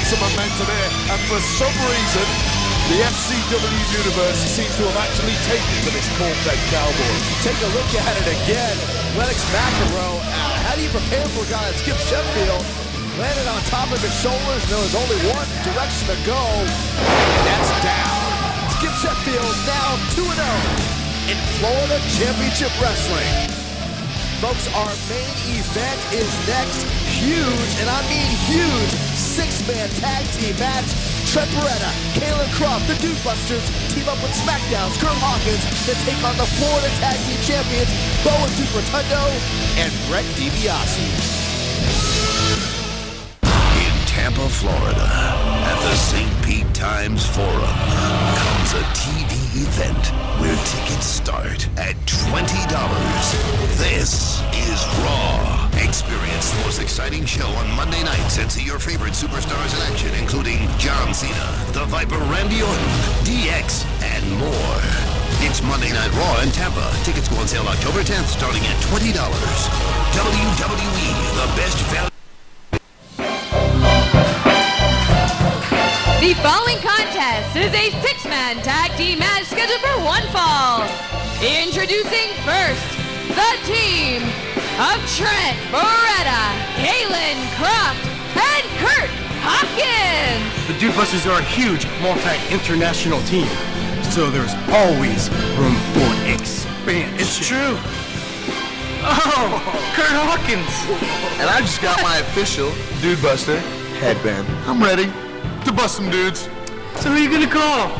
some momentum here, and for some reason, the FCW universe seems to have actually taken to this corn-fed cowboy. Take a look at it again. Lennox McEnroe, how do you prepare for a guy like Skip Sheffield? Landed on top of his shoulders, and there was only one direction to go. And that's down. Skip Sheffield now 2-0 in Florida Championship Wrestling. Folks, our main event is next. Huge, and I mean huge, 6-man tag team match. Trent Beretta, Kalen Croft, the Dude Busters team up with SmackDown's Kurt Hawkins to take on the Florida Tag Team Champions, Bo and Duke Rotundo and Brett DiBiase. In Tampa, Florida, at the St. Pete Times Forum, comes a TV event where tickets start at $20. This is Raw. Experience the most exciting show on Monday nights and see your favorite superstars in action, including John Cena, the Viper Randy Orton, DX, and more. It's Monday Night Raw in Tampa. Tickets go on sale October 10th, starting at $20. WWE, the best value. The following contest is a 6-man tag team match scheduled for one fall. Introducing first, the team of Trent Beretta, Kalen Croft, and Kurt Hawkins. The Dude Busters are a huge, multi-international team, so there's always room for expansion. It's true. Oh, Kurt Hawkins. And I just got my official Dude Buster headband. I'm ready to bust some dudes. So who are you gonna call?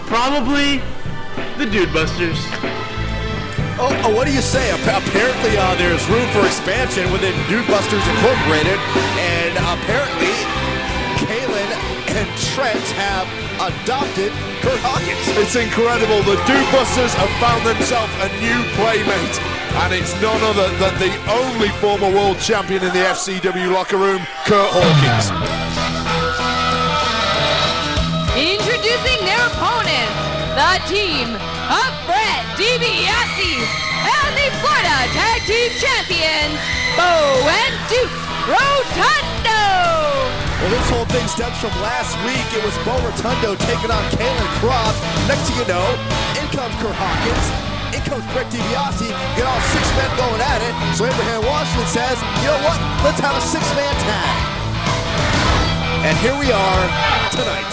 Probably the Dude Busters. Oh, what do you say? Apparently there's room for expansion within Dude Busters Incorporated, and apparently Kalen and Trent have adopted Kurt Hawkins. It's incredible. The Dude Busters have found themselves a new playmate, and it's none other than the only former world champion in the FCW locker room, Kurt Hawkins. Introducing their opponents, the team of Brett DiBiase and the Florida Tag Team Champions, Bo and Duke Rotundo. Well, this whole thing stems from last week. It was Bo Rotundo taking on Kalen Croft. Next thing you know, in comes Kurt Hawkins, in comes Brett DiBiase. Get all 6 men going at it. So Abraham Washington says, you know what? Let's have a 6-man tag. And here we are tonight.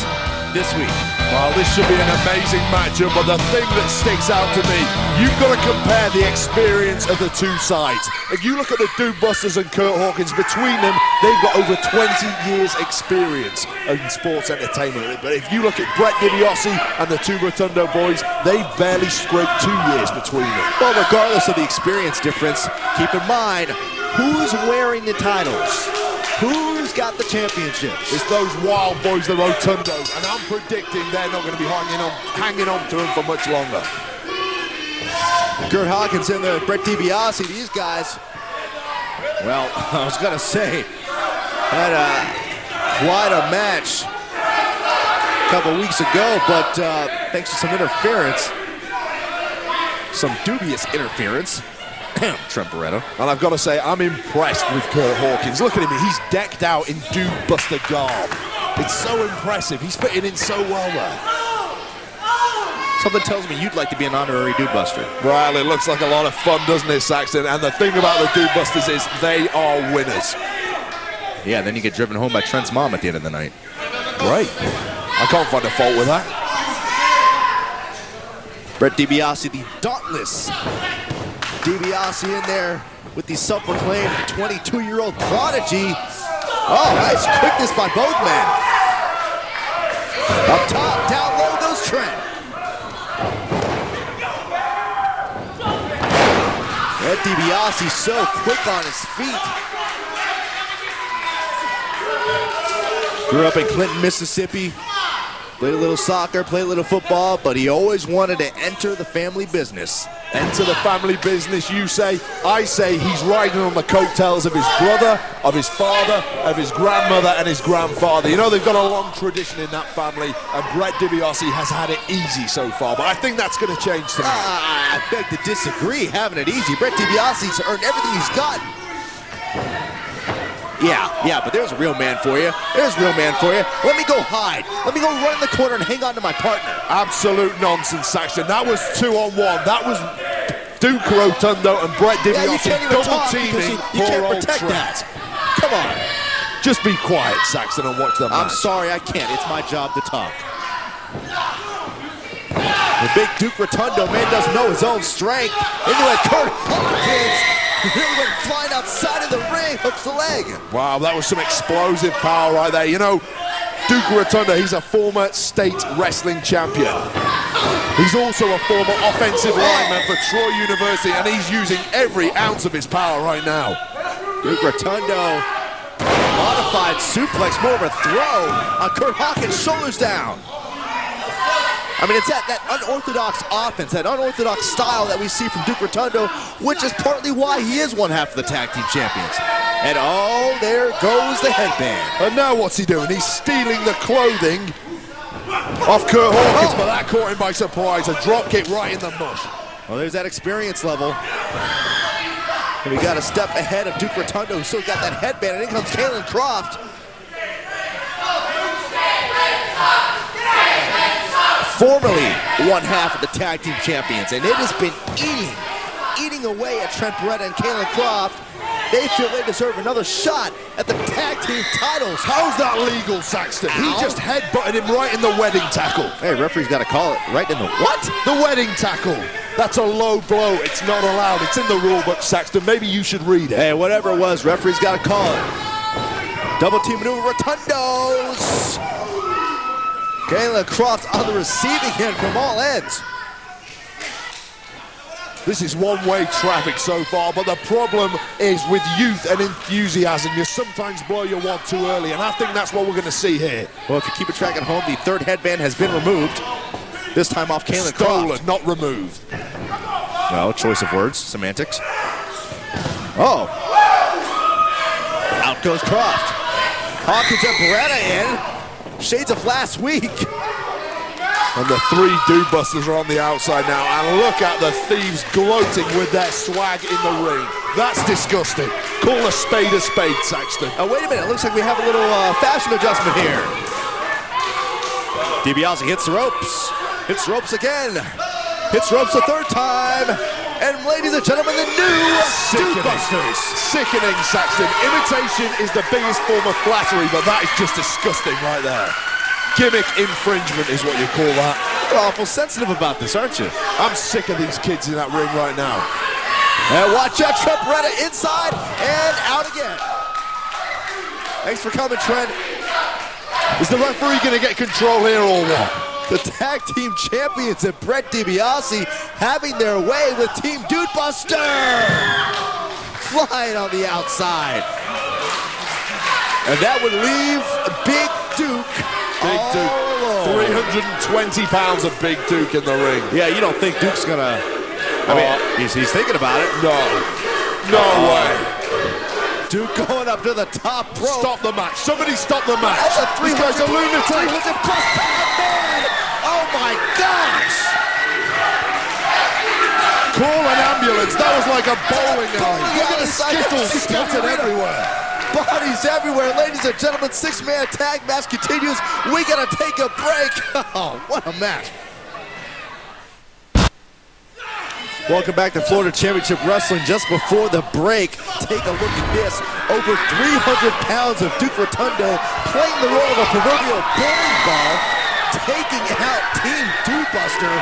This week. Well, this should be an amazing matchup, but the thing that sticks out to me, you've got to compare the experience of the two sides. If you look at the Dude Busters and Kurt Hawkins, between them, they've got over 20 years experience in sports entertainment. But if you look at Brett DiBiase and the two Rotundo boys, they've barely scraped 2 years between them. Well, regardless of the experience difference, keep in mind, who's wearing the titles? Who's got the championship? It's those wild boys, the Rotundos, and I'm predicting they're not going to be hanging on to them for much longer. Kurt Hawkins in there with Brett DiBiase. These guys, well, I was going to say, had quite a match a couple weeks ago, but thanks to some interference, some dubious interference, Trent Beretta. And I've got to say, I'm impressed with Kurt Hawkins. Look at him, he's decked out in Dude Buster garb. It's so impressive. He's fitting in so well there. Something tells me you'd like to be an honorary Dude Buster. Well, it looks like a lot of fun, doesn't it, Saxton? And the thing about the Dude Busters is they are winners. Yeah, then you get driven home by Trent's mom at the end of the night. Right. I can't find a fault with that. Brett DiBiase, the dauntless DiBiase in there with the self-proclaimed 22-year-old prodigy. Oh, nice quickness by both men. Up top, down low goes Trent. Brett DiBiase so quick on his feet. Grew up in Clinton, Mississippi. Played a little soccer, played a little football, but he always wanted to enter the family business. Enter the family business, you say. I say he's riding on the coattails of his brother, of his father, of his grandmother, and his grandfather. You know, they've got a long tradition in that family, and Brett DiBiase has had it easy so far, but I think that's going to change tonight. I beg to disagree, having it easy. Brett DiBiase's earned everything he's got. Yeah, but there's a real man for you. There's a real man for you. Let me go hide. Let me go run in the corner and hang on to my partner. Absolute nonsense, Saxton. That was 2-on-1. That was Duke Rotundo and Brett DiBiase double teaming you can't poor old protect Trent. that. Come on. Just be quiet, Saxton, and watch the match. I'm sorry, I can't. It's my job to talk. The big Duke Rotundo man doesn't know his own strength. Into it, Kurt Hawkins. Really went flying outside of the ring, hooks the leg. Wow, that was some explosive power right there. You know, Duke Rotundo, he's a former state wrestling champion. He's also a former offensive lineman for Troy University, and he's using every ounce of his power right now. Duke Rotundo, modified suplex, more of a throw on Kurt Hawkins, shoulders down. I mean, it's that unorthodox offense, that unorthodox style that we see from Duke Rotundo, which is partly why he is one half of the tag team champions. And oh, there goes the headband. And now what's he doing? He's stealing the clothing off Kurt Hawkins, but that caught him by surprise. A drop kick right in the mush. Well, there's that experience level. And we got a step ahead of Duke Rotundo, who's still got that headband, and in comes Kalen Croft. Formerly one half of the tag team champions, and it has been eating away at Trent Beretta and Kalen Croft. They feel they deserve another shot at the tag team titles. How's that legal, Saxton? He just headbutted him right in the wedding tackle. Hey, referee's got to call it right in the what? The wedding tackle. That's a low blow. It's not allowed. It's in the rule book, Saxton. Maybe you should read it. Hey, whatever it was, referee's got to call it. Double team maneuver, Rotundos. Kalen Croft on the receiving end from all ends. This is one-way traffic so far, but the problem is with youth and enthusiasm. You sometimes blow your wad too early, and I think that's what we're going to see here. Well, if you keep a track at home, the third headband has been removed. This time off Kalen Croft. Stolen, not removed. No, choice of words, semantics. Oh. Out goes Croft. Hawkins and Beretta in. Shades of last week. And the three Dude Busters are on the outside now. And look at the Thieves gloating with their swag in the ring. That's disgusting. Call a spade, Saxton. Oh, wait a minute. It looks like we have a little fashion adjustment here. DiBiase hits the ropes. Hits ropes again. Hits ropes a third time. And ladies and gentlemen, the new Dude Busters. Sickening, Saxton. Imitation is the biggest form of flattery, but that is just disgusting right there. Gimmick infringement is what you call that. You're awful sensitive about this, aren't you? I'm sick of these kids in that ring right now. And watch out, Trent Beretta inside and out again. Thanks for coming, Trent. Is the referee going to get control here or what? The tag team champions and Brett DiBiase having their way with Team Dude Buster. Flying on the outside. And that would leave Big Duke. Big Duke. 320 pounds of Big Duke in the ring. Yeah, you don't think Duke's gonna... I mean, he's thinking about it. No way. Duke going up to the top rope. Stop the match. Somebody stop the match. That's a 300, this guy's a lunatic. 300+ man. Oh my gosh. Call an ambulance. That was like a bowling alley. Look at the skittles scattered everywhere. Bodies everywhere. Ladies and gentlemen, six-man tag match continues. We gotta take a break. Oh, what a match. Welcome back to Florida Championship Wrestling. Just before the break, take a look at this. Over 300 pounds of Duke Rotundo playing the role of a proverbial bowling ball, taking out Team Dude Buster.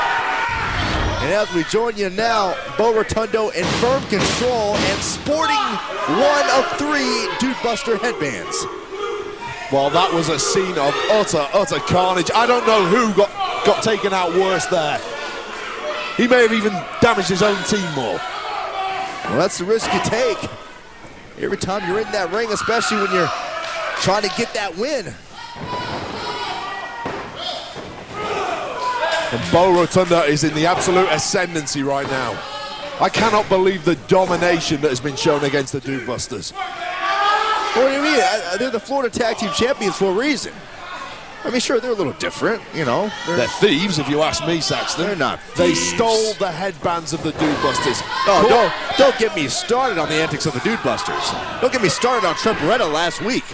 And as we join you now, Bo Rotundo in firm control and sporting one of three Dude Buster headbands. Well, that was a scene of utter carnage. I don't know who got taken out worse there. He may have even damaged his own team more. Well, that's the risk you take. Every time you're in that ring, especially when you're trying to get that win. And Bo Rotundo is in the absolute ascendancy right now. I cannot believe the domination that has been shown against the Dude Busters. What do you mean? They're the Florida Tag Team Champions for a reason. I mean, sure, they're a little different, you know. They're thieves, if you ask me, Saxton. They're not They thieves. stole the headbands of the Dude Busters. Oh, don't get me started on the antics of the Dude Busters. Don't get me started on Trent Beretta last week.